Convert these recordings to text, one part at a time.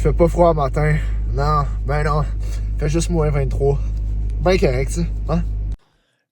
fait pas froid le matin. Non, ben non. Il fait juste moins 23. Ben correct, ça. Hein?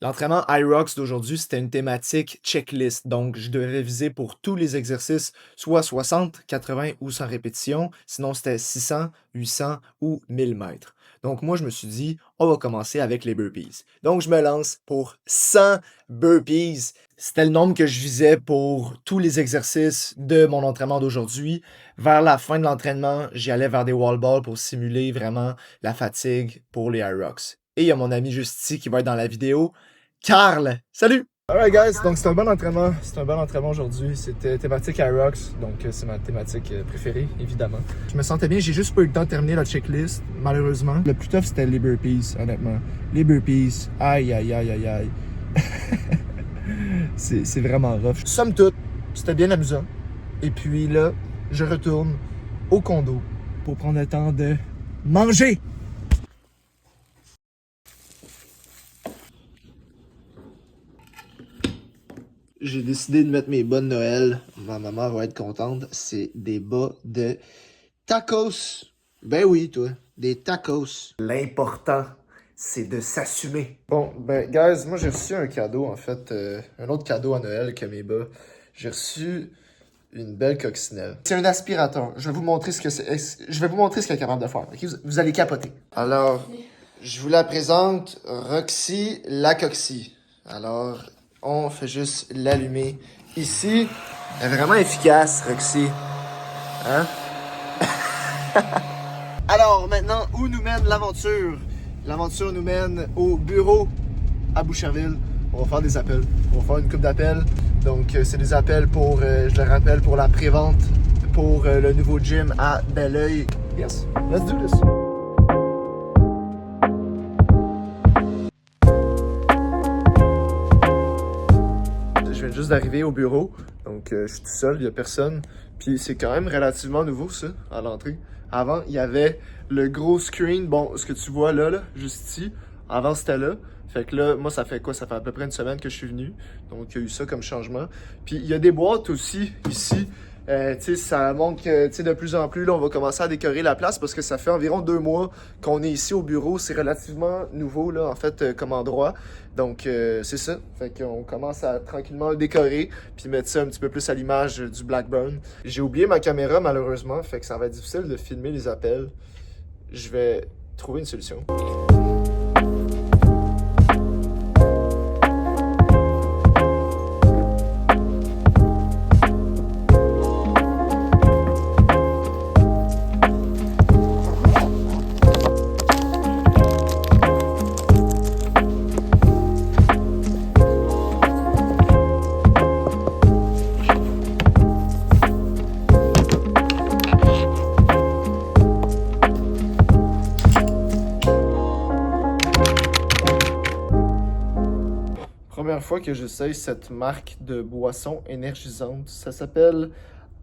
L'entraînement IROX d'aujourd'hui, c'était une thématique checklist. Donc, je devais viser pour tous les exercices, soit 60, 80 ou 100 répétitions. Sinon, c'était 600, 800 ou 1000 mètres. Donc, moi, je me suis dit, on va commencer avec les burpees. Donc, je me lance pour 100 burpees. C'était le nombre que je visais pour tous les exercices de mon entraînement d'aujourd'hui. Vers la fin de l'entraînement, j'y allais vers des wall balls pour simuler vraiment la fatigue pour les IROX. Et il y a mon ami juste ici qui va être dans la vidéo. Carl, salut! Alright guys, donc c'est un bon entraînement. C'est un bon entraînement aujourd'hui. C'était thématique IROX, donc c'est ma thématique préférée, évidemment. Je me sentais bien, j'ai juste pas eu le temps de terminer la checklist, malheureusement. Le plus tough, c'était les burpees, honnêtement. Les burpees, aïe aïe aïe aïe aïe. c'est vraiment rough. Somme toute, c'était bien amusant. Et puis là, je retourne au condo pour prendre le temps de manger. J'ai décidé de mettre mes bas de Noël. Ma maman va être contente. C'est des bas de tacos. Ben oui, toi. Des tacos. L'important, c'est de s'assumer. Bon, ben, guys, moi, j'ai reçu un cadeau, en fait. Un autre cadeau à Noël que mes bas. J'ai reçu une belle coccinelle. C'est un aspirateur. Je vais vous montrer ce que c'est. Je vais vous montrer ce qu'elle est capable de faire. Okay? Vous allez capoter. Alors, je vous la présente. Roxy la Coxy. Alors, on fait juste l'allumer ici. Elle est vraiment efficace, Roxy. Hein? Alors, maintenant, où nous mène l'aventure? L'aventure nous mène au bureau à Boucherville. On va faire des appels. On va faire une couple d'appels. Donc, c'est des appels pour, je le rappelle, pour la pré-vente pour le nouveau gym à Belleuil. Yes, let's do this. Je viens juste d'arriver au bureau, donc je suis tout seul, il n'y a personne. Puis c'est quand même relativement nouveau ça, à l'entrée. Avant, il y avait le gros screen, bon, ce que tu vois là, juste ici. Avant, c'était là. Fait que là, moi, ça fait quoi? Ça fait à peu près une semaine que je suis venu. Donc, il y a eu ça comme changement. Puis, il y a des boîtes aussi, ici. Tu sais, ça montre que, tu sais, de plus en plus, là, on va commencer à décorer la place parce que ça fait environ 2 mois qu'on est ici au bureau. C'est relativement nouveau, là, en fait, comme endroit. Donc, c'est ça. Fait qu'on commence à tranquillement le décorer puis mettre ça un petit peu plus à l'image du Blackburn. J'ai oublié ma caméra, malheureusement. Fait que ça va être difficile de filmer les appels. Je vais trouver une solution. Première fois que j'essaye cette marque de boisson énergisante. Ça s'appelle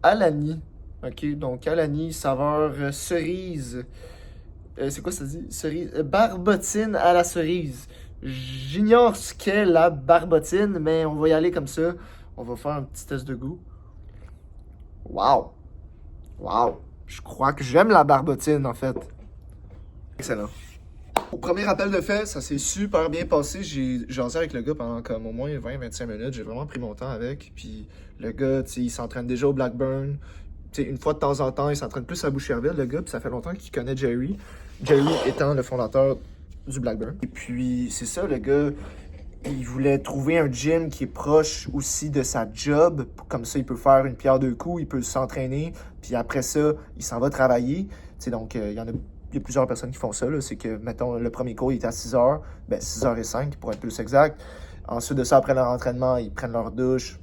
Alani. Ok, donc Alani, saveur cerise. C'est quoi ça dit? Cerise. Barbotine à la cerise. J'ignore ce qu'est la barbotine, mais on va y aller comme ça. On va faire un petit test de goût. Wow! Wow! Je crois que j'aime la barbotine en fait. Excellent. Au premier appel de fait, ça s'est super bien passé. J'ai jasé avec le gars pendant comme au moins 20-25 minutes. J'ai vraiment pris mon temps avec. Puis le gars, tu sais, il s'entraîne déjà au Blackburn. Tu sais, une fois de temps en temps, il s'entraîne plus à Boucherville, le gars. Puis ça fait longtemps qu'il connaît Jerry. Jerry étant le fondateur du Blackburn. Et puis, c'est ça, le gars, il voulait trouver un gym qui est proche aussi de sa job. Comme ça, il peut faire une pierre deux coups, il peut s'entraîner. Puis après ça, il s'en va travailler. Tu sais, donc, il y a plusieurs personnes qui font ça. C'est que, mettons, le premier cours, il est à 6h. Ben, 6h05 pour être plus exact. Ensuite de ça, après leur entraînement, ils prennent leur douche.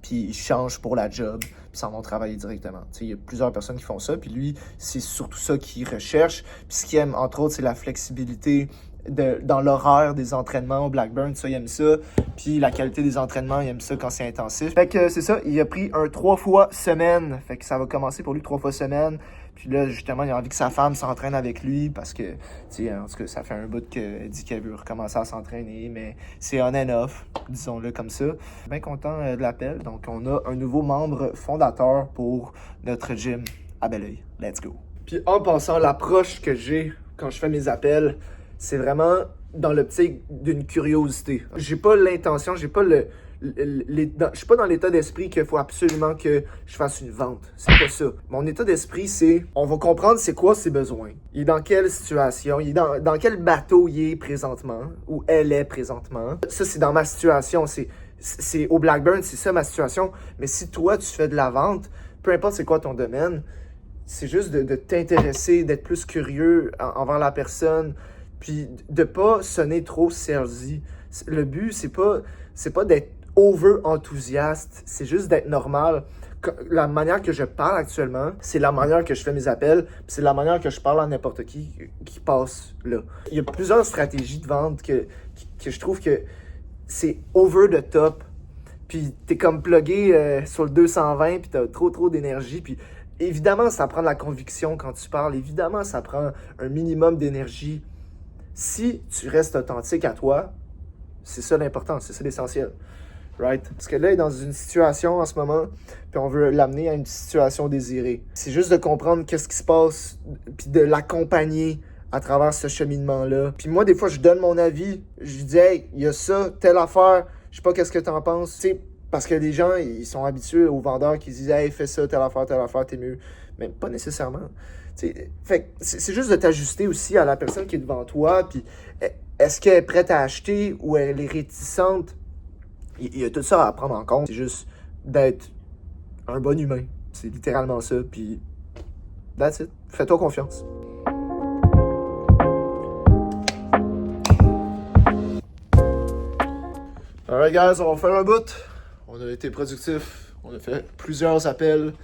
Puis ils changent pour la job. Puis s'en vont travailler directement. Il y a plusieurs personnes qui font ça. Puis lui, c'est surtout ça qu'il recherche. Puis ce qu'il aime, entre autres, c'est la flexibilité dans l'horaire des entraînements au Blackburn. Ça, il aime ça. Puis la qualité des entraînements, il aime ça quand c'est intensif. Fait que c'est ça, il a pris un 3 fois semaine. Fait que ça va commencer pour lui 3 fois semaine. Puis là, justement, il a envie que sa femme s'entraîne avec lui parce que, tu sais, en tout cas, ça fait un bout qu'elle dit qu'elle veut recommencer à s'entraîner, mais c'est on and off, disons-le comme ça. Bien content de l'appel. Donc, on a un nouveau membre fondateur pour notre gym à Belleuil. Let's go! Puis en passant, l'approche que j'ai quand je fais mes appels, c'est vraiment dans l'optique d'une curiosité. J'ai pas l'intention, j'ai pas je suis pas dans l'état d'esprit qu'il faut absolument que je fasse une vente. C'est pas ça. Mon état d'esprit, c'est on va comprendre c'est quoi ses besoins. Il est dans quelle situation, il est dans quel bateau il est présentement, ou elle est présentement. Ça, c'est dans ma situation. C'est au Blackburn, c'est ça ma situation. Mais si toi, tu fais de la vente, peu importe c'est quoi ton domaine, c'est juste de t'intéresser, d'être plus curieux envers la personne, puis de pas sonner trop salesy. Le but, c'est pas d'être over-enthousiaste, c'est juste d'être normal. La manière que je parle actuellement, c'est la manière que je fais mes appels, puis c'est la manière que je parle à n'importe qui passe là. Il y a plusieurs stratégies de vente que je trouve que c'est over the top, puis t'es comme plugué sur le 220, puis t'as trop d'énergie, puis évidemment, ça prend de la conviction quand tu parles, évidemment, ça prend un minimum d'énergie. Si tu restes authentique à toi, c'est ça l'important, c'est ça l'essentiel. Right? Parce que là, il est dans une situation en ce moment, puis on veut l'amener à une situation désirée. C'est juste de comprendre qu'est-ce qui se passe, puis de l'accompagner à travers ce cheminement-là. Puis moi, des fois, je donne mon avis. Je lui dis, hey, il y a ça, telle affaire, je sais pas qu'est-ce que t'en penses. Tu sais, parce que les gens, ils sont habitués aux vendeurs qui disent, hey, fais ça, telle affaire, t'es mieux. Mais pas nécessairement. T'sais, fait que c'est juste de t'ajuster aussi à la personne qui est devant toi, puis est-ce qu'elle est prête à acheter ou elle est réticente? Il y a tout ça à prendre en compte. C'est juste d'être un bon humain. C'est littéralement ça, puis that's it. Fais-toi confiance. Alright guys, on va faire un bout. On a été productif. On a fait plusieurs appels.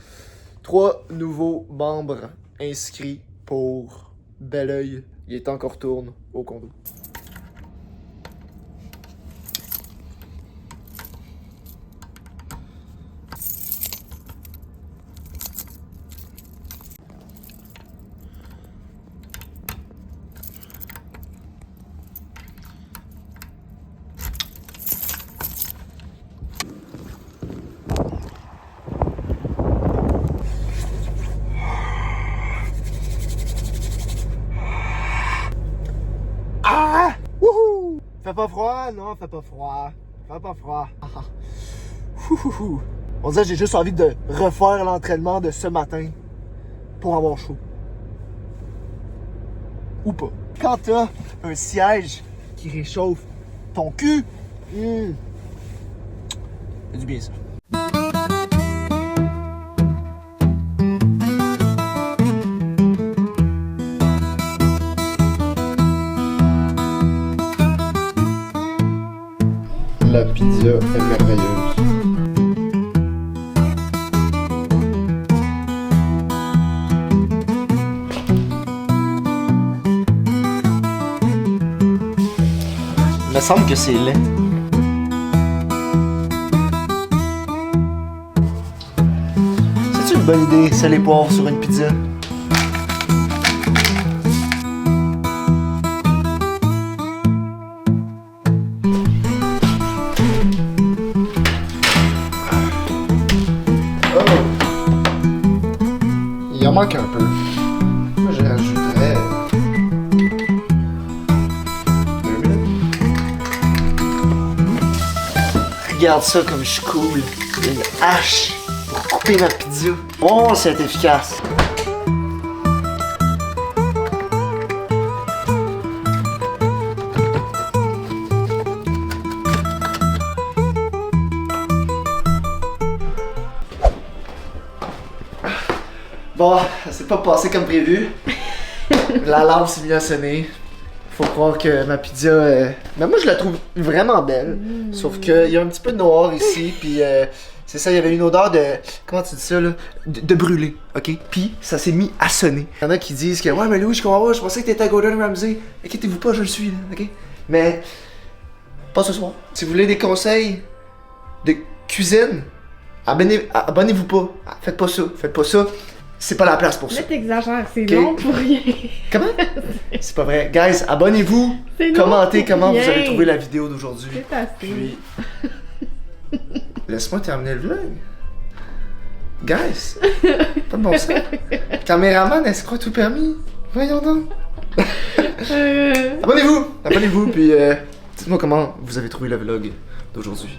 3 nouveaux membres inscrits pour Belleuil. Il est encore tourne au condo. Ah! Wouhou! Fait pas froid? Non, fait pas froid. Fait pas froid. On dirait que j'ai juste envie de refaire l'entraînement de ce matin pour avoir chaud. Ou pas. Quand t'as un siège qui réchauffe ton cul, c'est du bien ça. La pizza est merveilleuse. Il me semble que c'est laid. C'est-tu une bonne idée, sel et poivre sur une pizza? Il en manque un peu. Moi, je rajouterais... Regarde ça comme je suis cool. J'ai une hache pour couper ma pizza. Oh, c'est efficace. Bon, ça s'est pas passé comme prévu. L'alarme s'est mise à sonner. Faut croire que ma pizza... Mais moi, je la trouve vraiment belle. Sauf qu'il y a un petit peu de noir ici, puis c'est ça, il y avait une odeur de... Comment tu dis ça, là? De brûlé, OK? Puis ça s'est mis à sonner. Il y en a qui disent que « Ouais, mais Louis, je comprends pas, je pensais que t'étais à Gordon Ramsay. Inquiétez-vous pas, je le suis, là, OK? » Mais pas ce soir. Si vous voulez des conseils de cuisine, abonnez-vous pas. Faites pas ça. C'est pas la place pour ça. Là, t'exagères, c'est long pour rien. Comment? C'est pas vrai. Guys, abonnez-vous. Commentez comment vous avez trouvé la vidéo d'aujourd'hui. C'est assez. Puis... Laisse-moi terminer le vlog. Guys, pas de bon sens. Caméraman, elle se croit tout permis. Voyons donc. Abonnez-vous, puis dites-moi comment vous avez trouvé le vlog d'aujourd'hui.